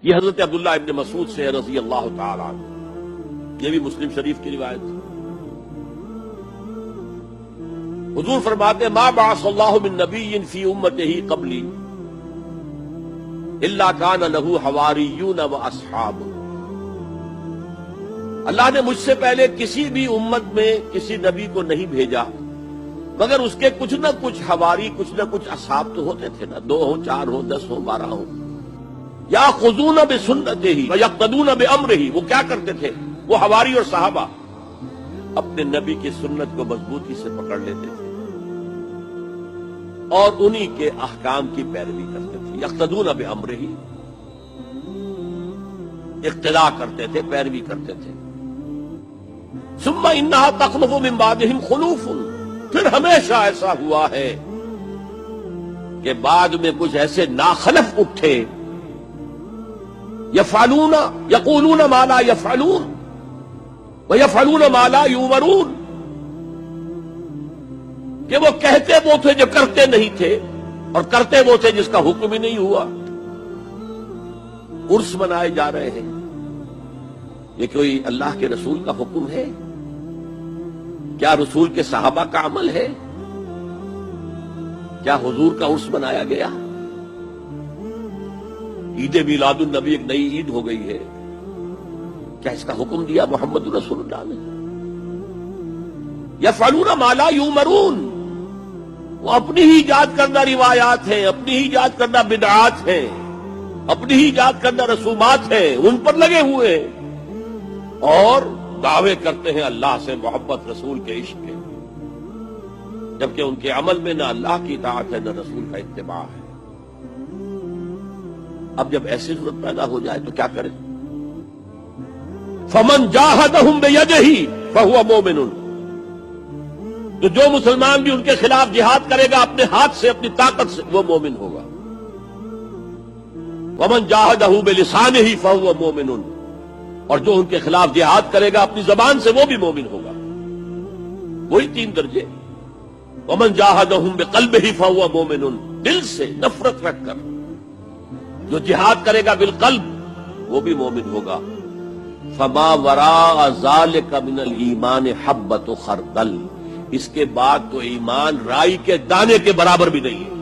یہ حضرت عبداللہ ابن مسعود سے رضی اللہ تعالی عنہ، یہ بھی مسلم شریف کی روایت ہے۔ حضور فرماتے ہیں ما بعث اللہ من نبی فی امتہ قبلی الا کان لہ حواریون و اصحاب۔ اللہ نے مجھ سے پہلے کسی بھی امت میں کسی نبی کو نہیں بھیجا مگر اس کے کچھ نہ کچھ حواری، کچھ نہ کچھ اصحاب تو ہوتے تھے نا، 2 ہوں، 4 ہوں، 10 ہوں، 12 ہوں، یاخذون بسنتہ ویقتدون بامرہ۔ وہ کیا کرتے تھے؟ وہ حواری اور صحابہ اپنے نبی کی سنت کو مضبوطی سے پکڑ لیتے تھے اور انہی کے احکام کی پیروی کرتے تھے۔ یقتدون بامرہ، اقتداء کرتے تھے، پیروی کرتے تھے۔ ثم انہا تخلف من بعدہم خلوف، پھر ہمیشہ ایسا ہوا ہے کہ بعد میں کچھ ایسے ناخلف اٹھے، یفعلون یقولون ما لا یفعلون ویفعلون ما لا یؤمرون، کہ وہ کہتے وہ تھے جو کرتے نہیں تھے اور کرتے وہ تھے جس کا حکم ہی نہیں ہوا۔ عرس منائے جا رہے ہیں، یہ کوئی اللہ کے رسول کا حکم ہے؟ کیا رسول کے صحابہ کا عمل ہے؟ کیا حضور کا عرس منایا گیا؟ عید میلاد النبی ایک نئی عید ہو گئی ہے، کیا اس کا حکم دیا محمد رسول اللہ نے؟ یفعلون ما لا یؤمرون، وہ اپنی ہی ایجاد کردہ روایات ہیں، اپنی ہی ایجاد کردہ بدعات ہیں، اپنی ہی ایجاد کردہ رسومات ہیں، ان پر لگے ہوئے ہیں اور دعوے کرتے ہیں اللہ سے محبت، رسول کے عشق کے، جبکہ ان کے عمل میں نہ اللہ کی اطاعت ہے نہ رسول کا اتباع ہے۔ اب جب ایسی صورت پیدا ہو جائے تو کیا کریں؟ فمن جاہدہم بیدہ فہو مومن، تو جو مسلمان بھی ان کے خلاف جہاد کرے گا اپنے ہاتھ سے، اپنی طاقت سے، وہ مومن ہوگا۔ ومن جاہدہ بلسانہ فہو مومن، اور جو ان کے خلاف جہاد کرے گا اپنی زبان سے، وہ بھی مومن ہوگا۔ وہی 3 درجے۔ ومن جاہدہم بقلبہ فہو مومن، دل سے نفرت رکھ کر جو جہاد کرے گا بالقلب وہ بھی مومن ہوگا۔ فما وراء ذلک من الایمان حبۃ خردل، اس کے بعد تو ایمان رائی کے دانے کے برابر بھی نہیں ہے۔